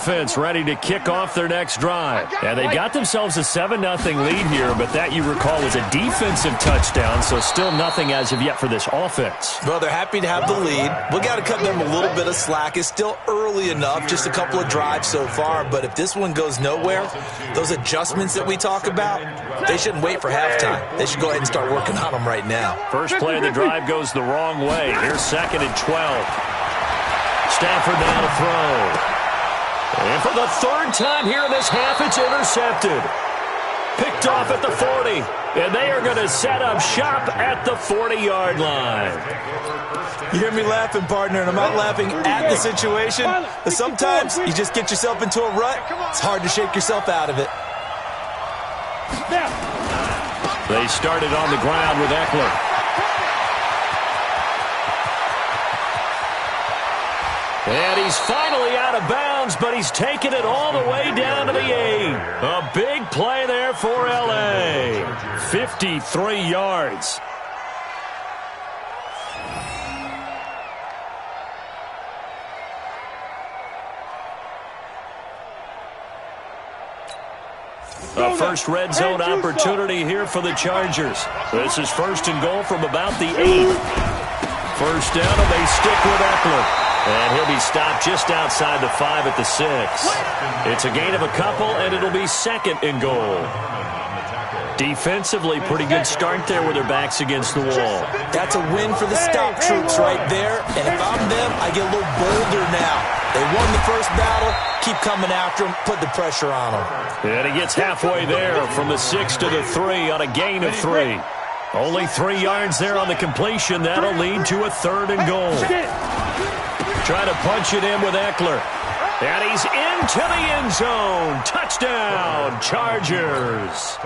offense ready to kick off their next drive. And they got themselves a 7-0 lead here, but that, you recall, was a defensive touchdown, so still nothing as of yet for this offense. Well, they're happy to have the lead. We got to cut them a little bit of slack. It's still early enough, just a couple of drives so far, but if this one goes nowhere, those adjustments that we talk about, they shouldn't wait for halftime. They should go ahead and start working on them right now. First play of the drive goes the wrong way. Here's 2nd and 12. Stafford now to throw. And for the 3rd time here in this half, it's intercepted. Picked off at the 40. And they are going to set up shop at the 40-yard line. You hear me laughing, partner, and I'm not laughing at the situation. But sometimes you just get yourself into a rut. It's hard to shake yourself out of it. They started on the ground with Eckler. And he's finally out of bounds, but he's taken it all the way down to the 8. A big play there for L.A. 53 yards. A first red zone opportunity here for the Chargers. This is 1st and goal from about the 8. First down, and they stick with Eckler. And he'll be stopped just outside the 5 at the 6. It's a gain of a couple, and it'll be 2nd and goal. Defensively, pretty good start there with their backs against the wall. That's a win for the stop troops right there. And if I'm them, I get a little bolder now. They won the first battle. Keep coming after them. Put the pressure on them. And he gets halfway there from the 6 to the 3 on a gain of 3. Only 3 yards there on the completion. That'll lead to a 3rd and goal. Trying to punch it in with Eckler. And he's into the end zone. Touchdown, Chargers.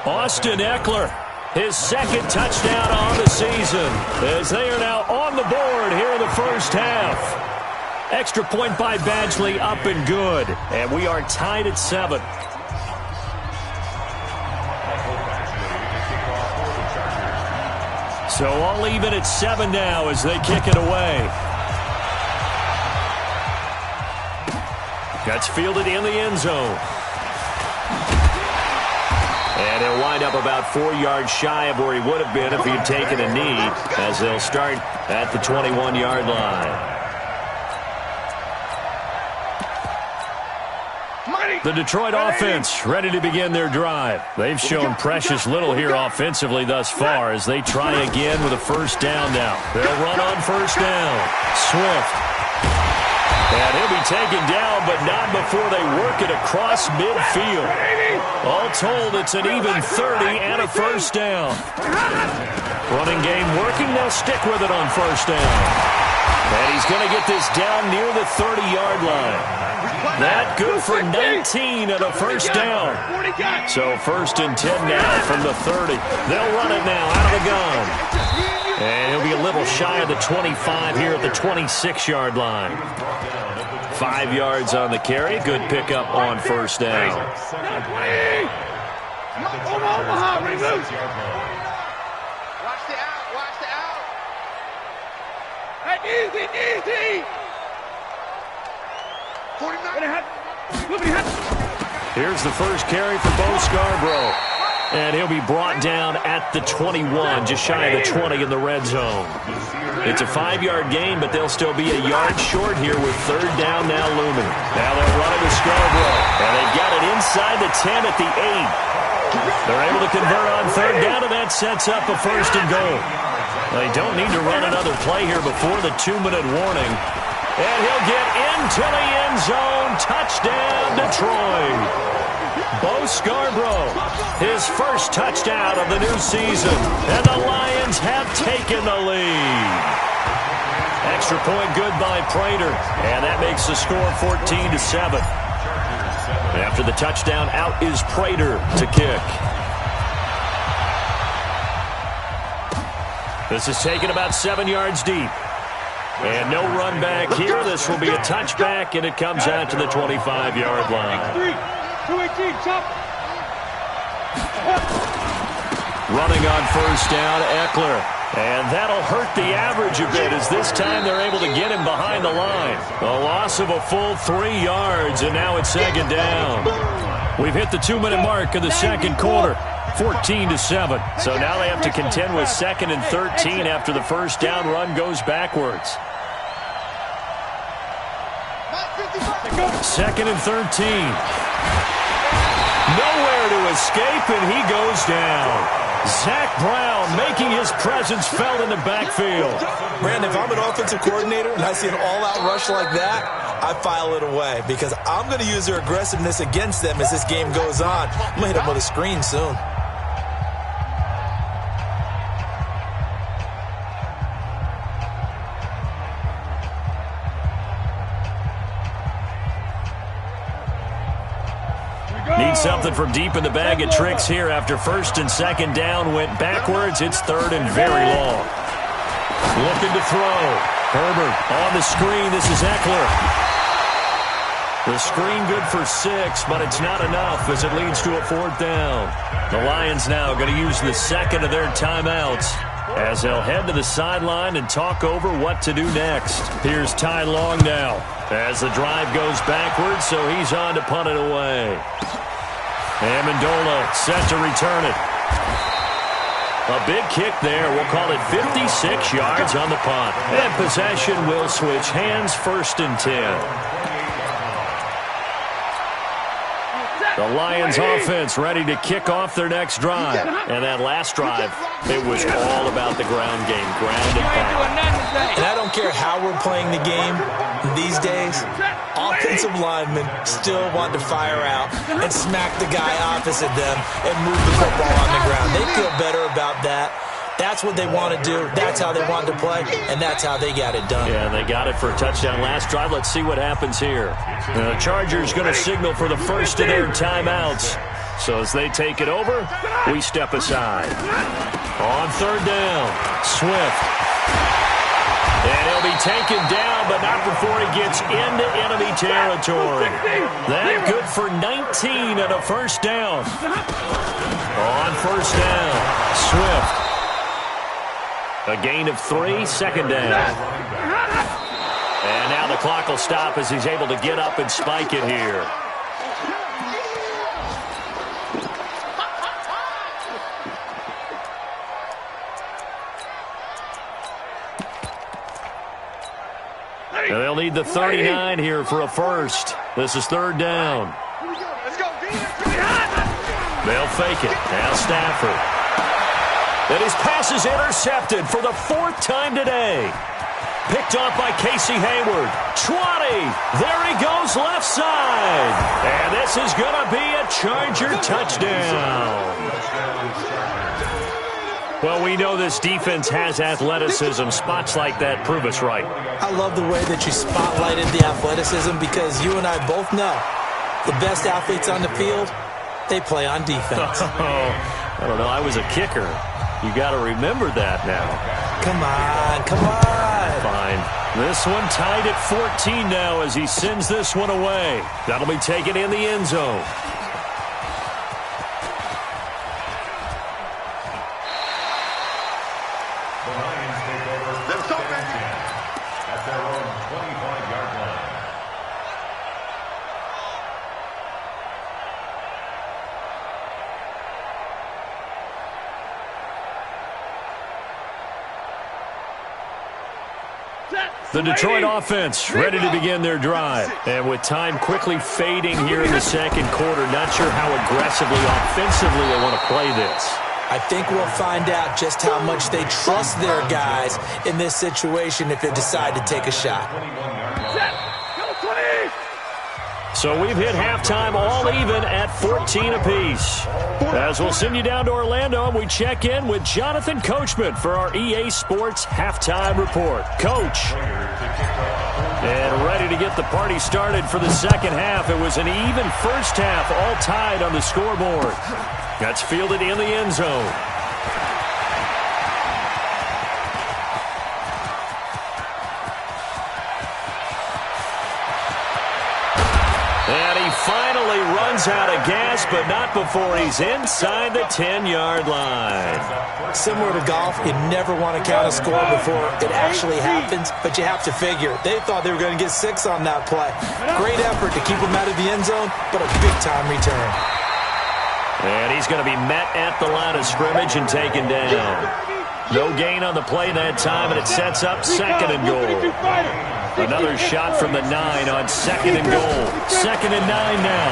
Austin Eckler, his 2nd touchdown on the season, as they are now on the board here in the first half. Extra point by Badgley, up and good. And we are tied at 7. So all even at 7 now as they kick it away. That's fielded in the end zone. And he'll wind up about 4 yards shy of where he would have been if he'd taken a knee, as they'll start at the 21-yard line. The Detroit offense ready to begin their drive. They've shown precious little here offensively thus far as they try again with a first down now. They'll run on first down. Swift. And he'll be taken down, but not before they work it across midfield. All told, it's an even 30 and a first down. Running game working. They'll stick with it on first down. And he's going to get this down near the 30-yard line. That good for 19 and a first down. So 1st and 10 now from the 30. They'll run it now out of the gun. And he'll be a little shy of the 25 here at the 26-yard line. 5 yards on the carry. Good pickup on first down. Easy. Here's the first carry for Bo Scarborough. And he'll be brought down at the 21, just shy of the 20 in the red zone. It's a 5-yard gain, but they'll still be a yard short here with 3rd down now looming. Now they're running with Scarborough, and they've got it inside the 10 at the 8. They're able to convert on 3rd down, and that sets up a 1st and goal. They don't need to run another play here before the 2-minute warning. And he'll get into the end zone. Touchdown, Detroit. Bo Scarborough, his first touchdown of the new season. And the Lions have taken the lead. Extra point good by Prater. And that makes the score 14-7. After the touchdown, out is Prater to kick. This is taken about 7 yards deep. And no run back here. This will be a touchback, and it comes out to the 25-yard line. Running on first down, Eckler. And that'll hurt the average a bit as this time they're able to get him behind the line. A loss of a full 3 yards, and now it's second down. We've hit the 2-minute mark of the second quarter, 14-7. So now they have to contend with 2nd and 13 after the first down run goes backwards. 2nd and 13. Nowhere to escape, and he goes down. Zach Brown making his presence felt in the backfield. Brandon, if I'm an offensive coordinator and I see an all-out rush like that, I file it away because I'm going to use their aggressiveness against them as this game goes on. I'm going to hit them with a screen soon. Need something from deep in the bag of tricks here after 1st and 2nd down went backwards. It's 3rd and very long. Looking to throw. Herbert on the screen. This is Eckler. The screen good for 6, but it's not enough as it leads to a 4th down. The Lions now going to use the 2nd of their timeouts as they'll head to the sideline and talk over what to do next. Here's Ty Long now as the drive goes backwards, so he's on to punt it away. Amendola set to return it. A big kick there. We'll call it 56 yards on the punt. And possession will switch hands, 1st and 10. The Lions offense ready to kick off their next drive. And that last drive, it was all about the ground game, ground and pound. And I don't care how we're playing the game these days, offensive linemen still want to fire out and smack the guy opposite them and move the football on the ground. They feel better about that. That's what they want to do. That's how they want to play, and that's how they got it done. Yeah, they got it for a touchdown last drive. Let's see what happens here. The Chargers going to signal for the first of their timeouts. So as they take it over, we step aside. On 3rd down, Swift. And he'll be taken down, but not before he gets into enemy territory. That good for 19 and a 1st down. On 1st down, Swift. A gain of 3, 2nd down. And now the clock will stop as he's able to get up and spike it here. And they'll need the 39 here for a 1st. This is 3rd down. They'll fake it. Now Stafford. And his pass is intercepted for the 4th time today. Picked off by Casey Hayward. 20. There he goes left side. And this is going to be a Charger touchdown. Well, we know this defense has athleticism. Spots like that prove us right. I love the way that you spotlighted the athleticism because you and I both know the best athletes on the field, they play on defense. I don't know. I was a kicker. You got to remember that now. Come on, come on. Fine. This one tied at 14 now as he sends this one away. That'll be taken in the end zone. The Lions take over first and 10 at their own 25-yard line. The Detroit offense ready to begin their drive. And with time quickly fading here in the second quarter, not sure how aggressively, offensively they want to play this. I think we'll find out just how much they trust their guys in this situation if they decide to take a shot. So we've hit halftime all even at 14 apiece. As we'll send you down to Orlando, and we check in with Jonathan Coachman for our EA Sports Halftime Report. Coach. And ready to get the party started for the second half. It was an even first half, all tied on the scoreboard. That's fielded in the end zone. And he finally runs out of gas, but not before he's inside the 10-yard line. Similar to golf, you never want to count a score before it actually happens, but you have to figure. They thought they were going to get 6 on that play. Great effort to keep him out of the end zone, but a big-time return. And he's going to be met at the line of scrimmage and taken down. No gain on the play that time, and it sets up 2nd and goal. Another shot from the 9 on 2nd and goal. 2nd and 9 now.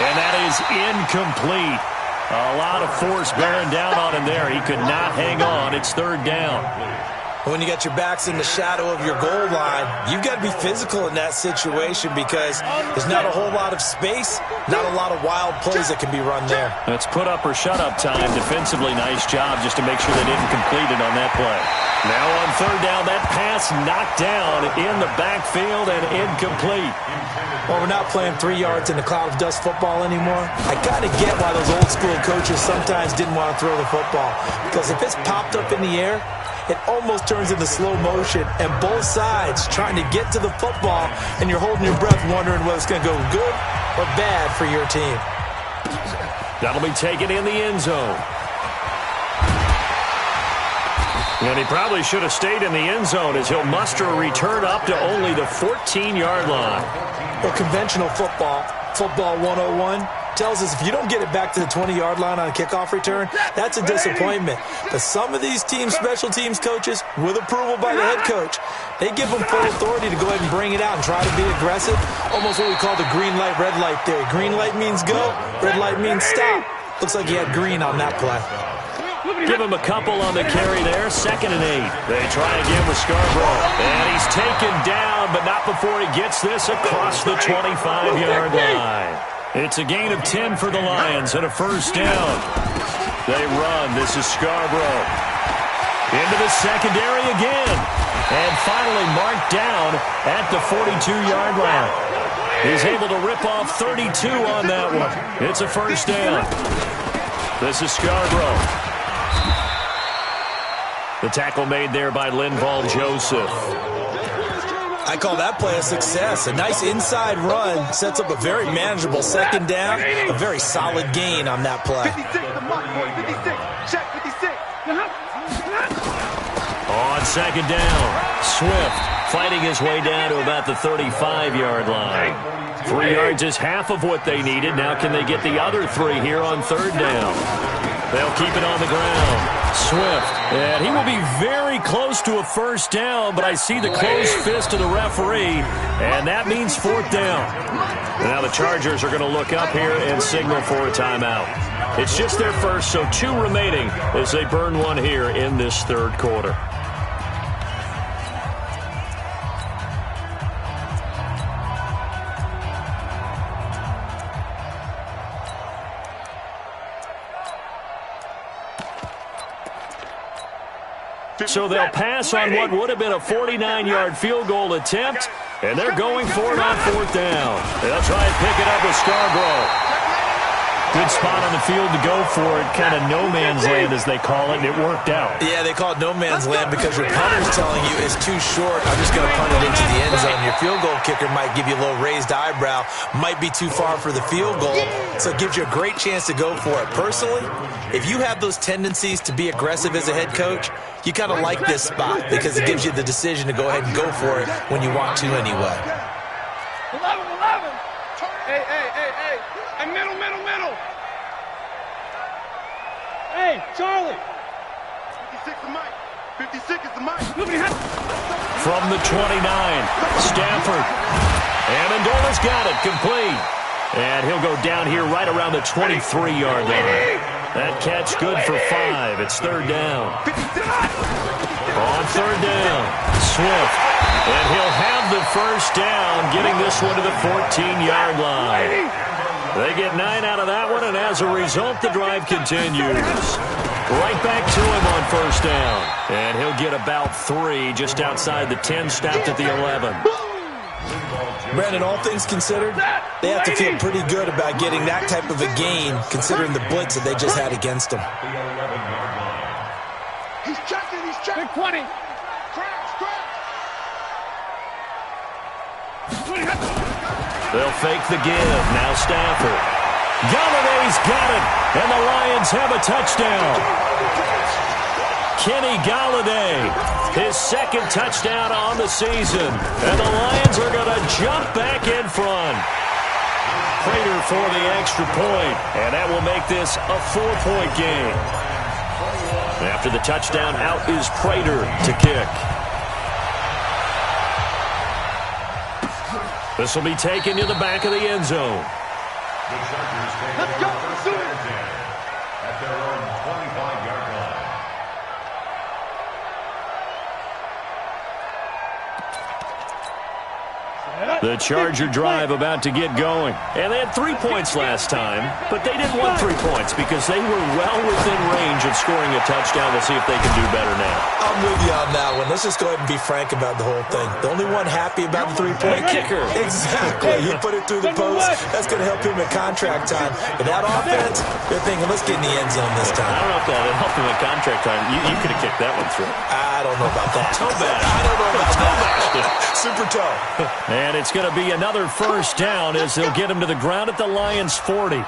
And that is incomplete. A lot of force bearing down on him there. He could not hang on. It's 3rd down. When you got your backs in the shadow of your goal line, you've got to be physical in that situation because there's not a whole lot of space, not a lot of wild plays that can be run there. That's put up or shut up time. Defensively, nice job just to make sure they didn't complete it on that play. Now on 3rd down, that pass knocked down in the backfield and incomplete. Well, we're not playing 3 yards in a cloud of dust football anymore. I kind of get why those old school coaches sometimes didn't want to throw the football, because if it's popped up in the air, it almost turns into slow motion, and both sides trying to get to the football, and you're holding your breath wondering whether it's going to go good or bad for your team. That'll be taken in the end zone. And he probably should have stayed in the end zone as he'll muster a return up to only the 14-yard line. Well, conventional football 101, tells us if you don't get it back to the 20-yard line on a kickoff return, that's a disappointment. But some of these team special teams coaches, with approval by the head coach, they give them full authority to go ahead and bring it out and try to be aggressive. Almost what we call the green light, red light theory. Green light means go, red light means stop. Looks like he had green on that play. Give him a couple on the carry there. 2nd and 8. They try again with Scarborough. And he's taken down, but not before he gets this across the 25-yard line. It's a gain of 10 for the Lions and a 1st down. They run. This is Scarborough. Into the secondary again. And finally marked down at the 42-yard line. He's able to rip off 32 on that one. It's a 1st down. This is Scarborough. The tackle made there by Linval Joseph. I call that play a success. A nice inside run sets up a very manageable 2nd down. A very solid gain on that play. 56, the mark, boy. 56. Check 56. On 2nd down, Swift fighting his way down to about the 35-yard line. 3 yards is half of what they needed. Now can they get the other 3 here on 3rd down? They'll keep it on the ground. Swift, and he will be very close to a 1st down, but I see the closed fist of the referee, and that means 4th down. Now the Chargers are going to look up here and signal for a timeout. It's just their first, so 2 remaining as they burn one here in this 3rd quarter. So they'll pass on what would have been a 49-yard field goal attempt, and they're going for it on 4th down. They'll try and pick it up with Scarborough. Good spot on the field to go for it, kind of no man's land as they call it, and it worked out. Yeah, they call it no man's land because your punter's telling you it's too short. I'm just going to punt it into the end zone. Your field goal kicker might give you a little raised eyebrow, might be too far for the field goal, so it gives you a great chance to go for it. Personally, if you have those tendencies to be aggressive as a head coach, you kind of like this spot because it gives you the decision to go ahead and go for it when you want to anyway. 11. Hey, middle. Hey, Charlie. 56 is Mike. 56 is the Mike. From the 29, Stafford. Amendola's got it, complete. And he'll go down here right around the 23-yard line. That catch good for 5. It's 3rd down. On 3rd down, Swift. And he'll have the 1st down, getting this one to the 14-yard line. They get 9 out of that one, and as a result, the drive continues. Right back to him on 1st down. And he'll get about 3 just outside the 10, stopped at the 11. Brandon, all things considered, they have to feel pretty good about getting that type of a gain, considering the blitz that they just had against them. He's checking. Big 20. They'll fake the give. Now Stafford. Galladay's got it, and the Lions have a touchdown. Kenny Galladay, his second touchdown on the season, and the Lions are going to jump back in front. Prater for the extra point, and that will make this a 4-point game. After the touchdown, out is Prater to kick. This will be taken to the back of the end zone. Let's go. At their own 25-yard line. The Charger drive about to get going. And they had 3 points last time, but they didn't want 3 points because they were well within range of scoring a touchdown. We'll see if they can do better now. I'm with you on that one. Let's just go ahead and be frank about the whole thing. The only one happy about the three-point kicker. Exactly. He put it through the post. That's going to help him at contract time. But that offense, they're thinking, let's get in the end zone this time. I don't know if that helped him at contract time. You could have kicked that one through. I don't know about that. Toe bash. I don't know about that. Super toe. And it's going to be another first down as they'll get him to the ground at the Lions' 40.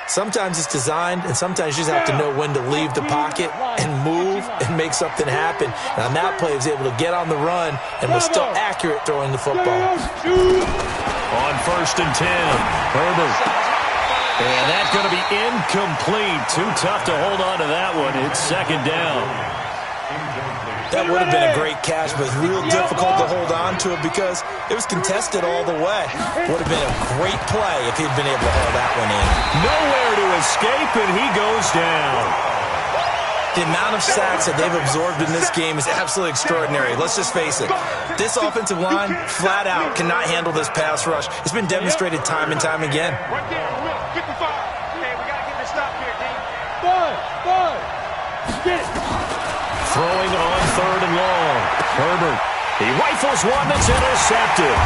Sometimes it's designed, and sometimes you just have to know when to leave the pocket and move and make something happen. And on that play, he was able to get on the run and was still accurate throwing the football. On 1st and 10, Herbert. And that's going to be incomplete. Too tough to hold on to that one. It's second down. That would have been a great catch, but it's real difficult to hold on to it because it was contested all the way. Would have been a great play if he'd been able to hold that one in. Nowhere to escape, and he goes down. The amount of sacks that they've absorbed in this game is absolutely extraordinary. Let's just face it. This offensive line, flat out, cannot handle this pass rush. It's been demonstrated time and time again. Right there, Will. 55. Hey, we got to get this stop here, team. Five. Get it. Throwing on 3rd and long. Herbert. He rifles one that's intercepted.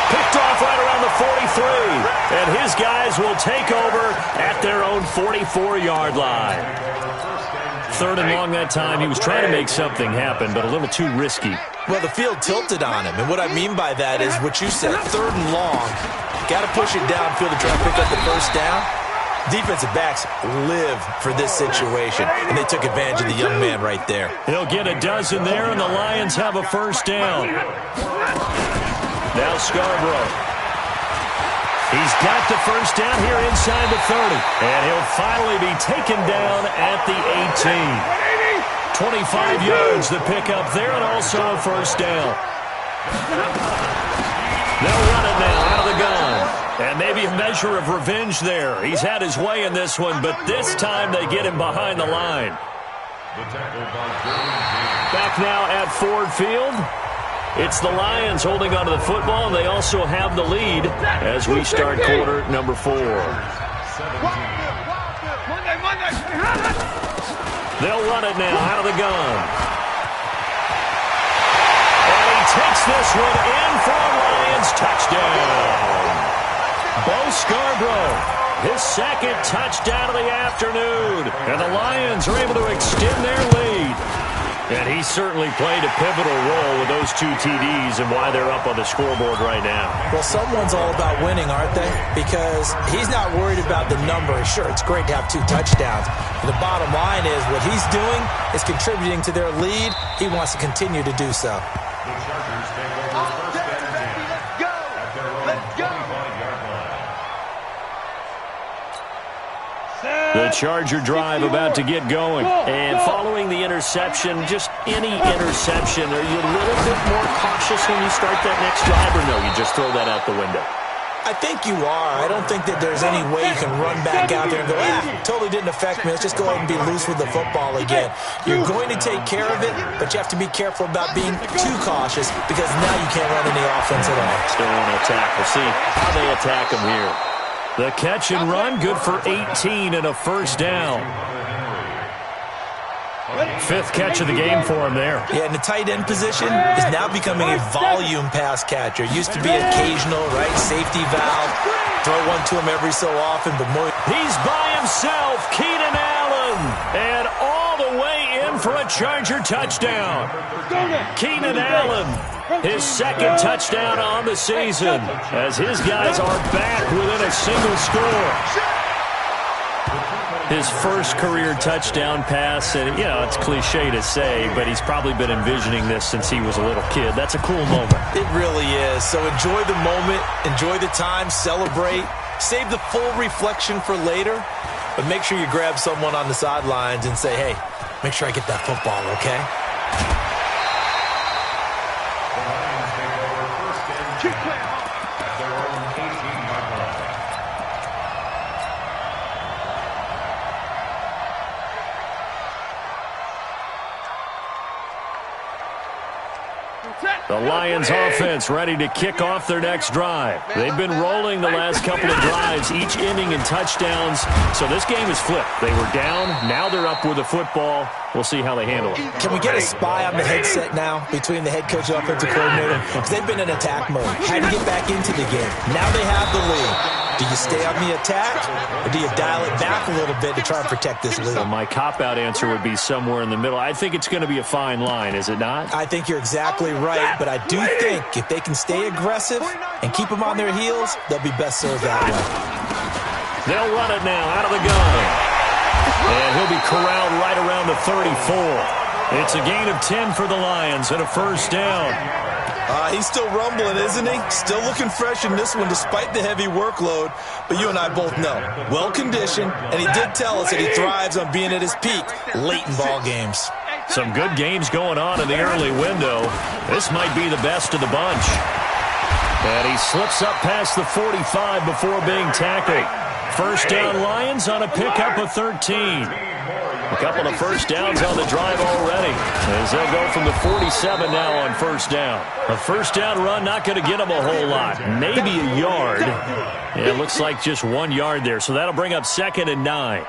Picked off right around the 43. And his guys will take over at their own 44-yard line. 3rd and long that time. He was trying to make something happen, but a little too risky. Well, the field tilted on him. And what I mean by that is what you said, 3rd and long. Got to push it downfield to try to pick up the first down. Defensive backs live for this situation, and they took advantage of the young man right there. He'll get a dozen there, and the Lions have a first down. Now Scarborough. He's got the first down here inside the 30, and he'll finally be taken down at the 18. 25 yards to pick up there, and also a first down. They'll run it now out of the gun. And maybe a measure of revenge there. He's had his way in this one, but this time they get him behind the line. Back now at Ford Field. It's the Lions holding onto the football, and they also have the lead as we start quarter number 4. They'll run it now out of the gun. And he takes this one in for a Lions touchdown. Bo Scarborough, his second touchdown of the afternoon. And the Lions are able to extend their lead. And he certainly played a pivotal role with those 2 TDs and why they're up on the scoreboard right now. Well, someone's all about winning, aren't they? Because he's not worried about the number. Sure, it's great to have 2 touchdowns. But the bottom line is what he's doing is contributing to their lead. He wants to continue to do so. The Chargers take over 1st and 10 at their own 25-yard line. The Charger drive about to get going. And following the interception, just any interception, are you a little bit more cautious when you start that next drive, or no, you just throw that out the window? I think you are. I don't think that there's any way you can run back out there and go, totally didn't affect me. Let's just go ahead and be loose with the football again. You're going to take care of it, but you have to be careful about being too cautious because now you can't run any offense at all. Still want to attack. We'll see how they attack him here. The catch and run, good for 18 and a first down. 5th catch of the game for him there. Yeah, and the tight end position is now becoming a volume pass catcher. Used to be occasional, right? Safety valve. Throw one to him every so often, but more. He's by himself, Keenan Allen. And all the way in for a Charger touchdown. Keenan Allen, his second touchdown on the season, as his guys are back within a single score. His first career touchdown pass, and, you know, it's cliche to say, but he's probably been envisioning this since he was a little kid. That's a cool moment. It really is. So enjoy the moment, enjoy the time, celebrate, save the full reflection for later, but make sure you grab someone on the sidelines and say, hey, make sure I get that football, okay? The Lions offense ready to kick off their next drive. They've been rolling the last couple of drives, each ending in touchdowns. So this game is flipped. They were down. Now they're up with the football. We'll see how they handle it. Can we get a spy on the headset now between the head coach and offensive coordinator? Because they've been in attack mode. Had to get back into the game. Now they have the lead. Do you stay on the attack, or do you dial it back a little bit to try and protect this lead? Well, my cop-out answer would be somewhere in the middle. I think it's going to be a fine line, is it not? I think you're exactly right, but I do think if they can stay aggressive and keep them on their heels, they'll be best served that way. They'll run it now out of the gun. And he'll be corralled right around the 34. It's a gain of 10 for the Lions and a first down. He's still rumbling, isn't he? Still looking fresh in this one despite the heavy workload. But you and I both know, well-conditioned, and he did tell us that he thrives on being at his peak late in ball games. Some good games going on in the early window. This might be the best of the bunch. And he slips up past the 45 before being tackled. First down Lions on a pickup of 13. A couple of first downs on the drive already, as they'll go from the 47 now on first down. A first down run not going to get them a whole lot, maybe a yard. Yeah, it looks like just 1 yard there, so that'll bring up 2nd and 9.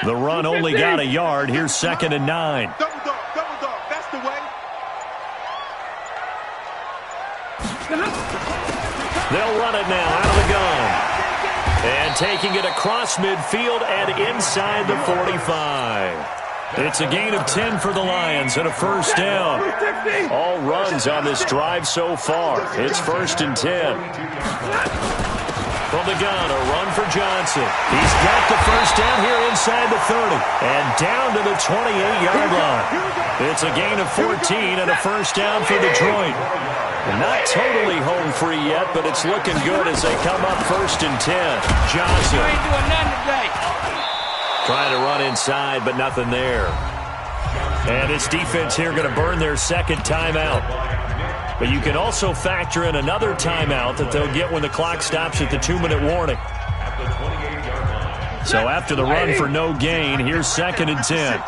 The run only got a yard. Here's 2nd and 9. Double dog, that's the way. They'll run it now out of the gun. And taking it across midfield and inside the 45. It's a gain of 10 for the Lions and a first down. All runs on this drive so far. It's 1st and 10. From the gun, a run for Johnson. He's got the first down here inside the 30. And down to the 28-yard line. It's a gain of 14 and a first down for Detroit. Not totally home free yet, but it's looking good as they come up 1st and 10. Johnson trying to run inside, but nothing there. And this defense here going to burn their second timeout. But you can also factor in another timeout that they'll get when the clock stops at the 2-minute warning. So after the run for no gain, here's 2nd and 10.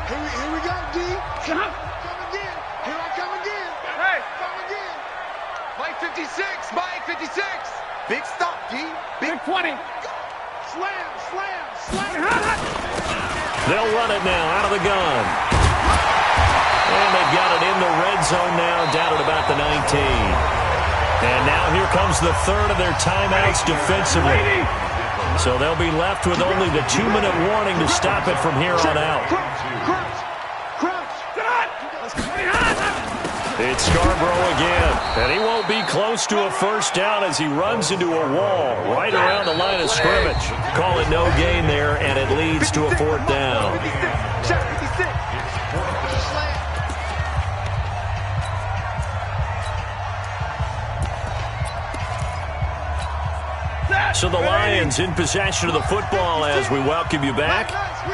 Here we go, D. Come again. Here I come again. Hey, come again. Mike 56. Mike 56. Big stop, D. Big 20. Slam. They'll run it now out of the gun. And they've got it in the red zone now, down at about the 19. And now here comes the third of their timeouts defensively. So they'll be left with only the 2-minute warning to stop it from here on out. It's Scarborough again, and he won't be close to a first down as he runs into a wall right around the line of scrimmage. Call it no gain there, and it leads to a 4th down. So the Lions in possession of the football as we welcome you back.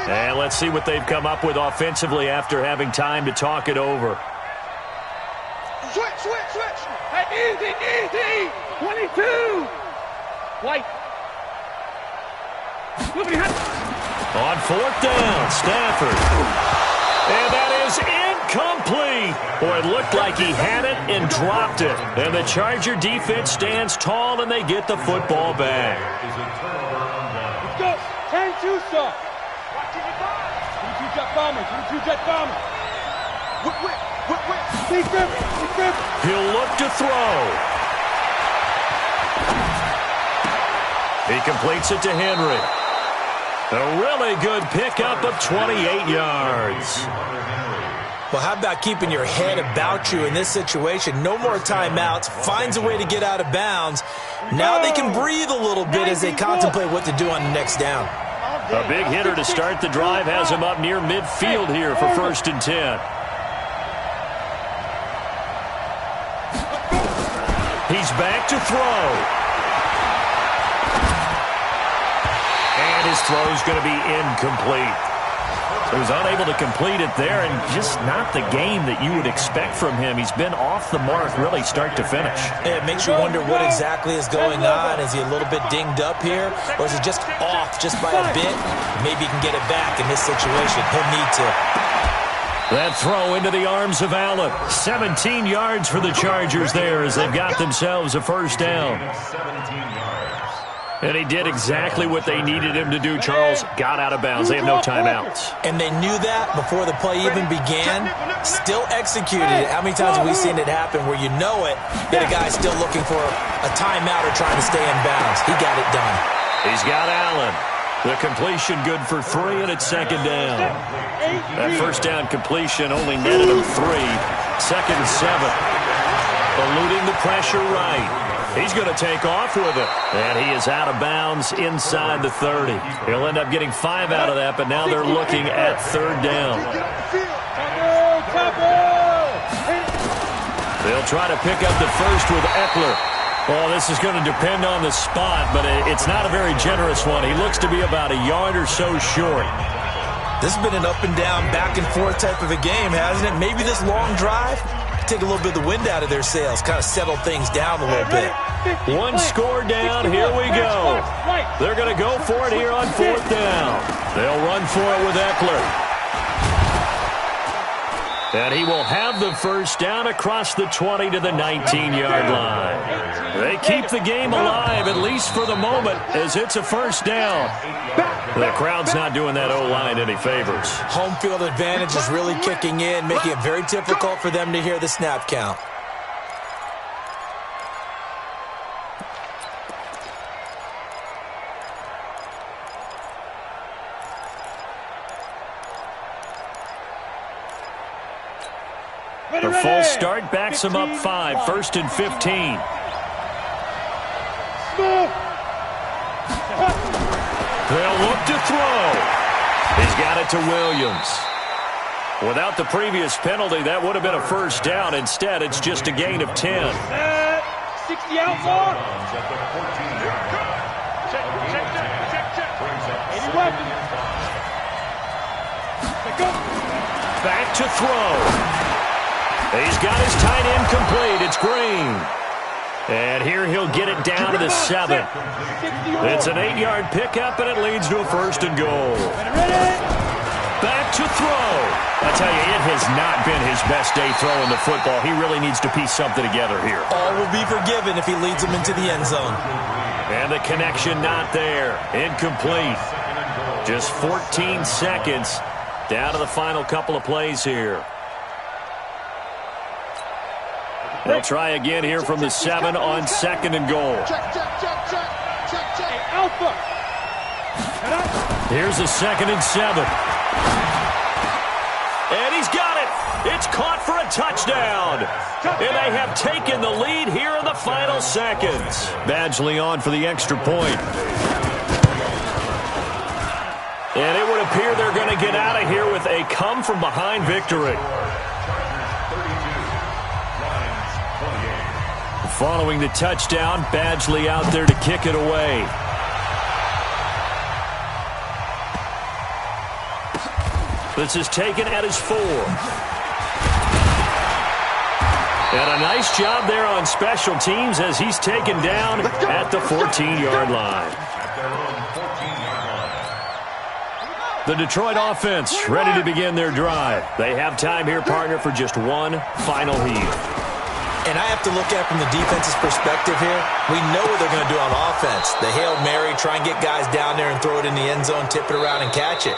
And let's see what they've come up with offensively after having time to talk it over. Switch. Hey, easy. 22. White. On 4th down, Stafford. And that is incomplete. Boy, it looked like he had it and dropped it. And the Charger defense stands tall, and they get the football back. Let's go. 10-2 stop. 22 jet bomber. Whip. He'll look to throw. He completes it to Henry. A really good pickup of 28 yards. Well, how about keeping your head about you in this situation? No more timeouts. Finds a way to get out of bounds. Now they can breathe a little bit as they contemplate what to do on the next down. A big hitter to start the drive has him up near midfield here for 1st and 10. He's back to throw. And his throw is going to be incomplete. So he's unable to complete it there, and just not the game that you would expect from him. He's been off the mark really start to finish. It makes you wonder what exactly is going on. Is he a little bit dinged up here, or is he just off just by a bit? Maybe he can get it back in this situation. He'll need to. That throw into the arms of Allen. 17 yards for the Chargers there as they've got themselves a first down. And he did exactly what they needed him to do, Charles. Got out of bounds. They have no timeouts. And they knew that before the play even began. Still executed it. How many times have we seen it happen where you know it, that a guy's still looking for a timeout or trying to stay in bounds? He got it done. He's got Allen. The completion good for 3, and it's 2nd down. That first down completion only netted him 3. 2nd and 7. Eluding the pressure right. He's going to take off with it. And he is out of bounds inside the 30. He'll end up getting 5 out of that, but now they're looking at 3rd down. They'll try to pick up the first with Eckler. Well, this is going to depend on the spot, but it's not a very generous one. He looks to be about a yard or so short. This has been an up and down, back and forth type of a game, hasn't it? Maybe this long drive take a little bit of the wind out of their sails, kind of settle things down a little bit. 1 score down. Here we go. They're going to go for it here on 4th down. They'll run for it with Eckler. And he will have the first down across the 20 to the 19-yard line. They keep the game alive, at least for the moment, as it's a first down. The crowd's not doing that O-line any favors. Home field advantage is really kicking in, making it very difficult for them to hear the snap count. The full start backs him up 5. 1st and 15. They'll look to throw. He's got it to Williams. Without the previous penalty, that would have been a first down. Instead, it's just a gain of 10. 60 out more. Back to throw. He's got his tight end complete. It's Green. And here he'll get it down to the 7. It's an 8-yard pickup, and it leads to a 1st and goal. Back to throw. I tell you, it has not been his best day throwing the football. He really needs to piece something together here. All will be forgiven if he leads them into the end zone. And the connection not there. Incomplete. Just 14 seconds down to the final couple of plays here. They'll try again here from the 7 on 2nd and goal. Here's a 2nd and 7. And he's got it. It's caught for a touchdown. And they have taken the lead here in the final seconds. Badgley on for the extra point. And it would appear they're going to get out of here with a come-from-behind victory. Following the touchdown, Badgley out there to kick it away. This is taken at his 4. And a nice job there on special teams as he's taken down at the 14-yard line. The Detroit offense ready to begin their drive. They have time here, partner, for just one final heave. And I have to look at it from the defense's perspective here. We know what they're going to do on offense. The Hail Mary, try and get guys down there and throw it in the end zone, tip it around and catch it.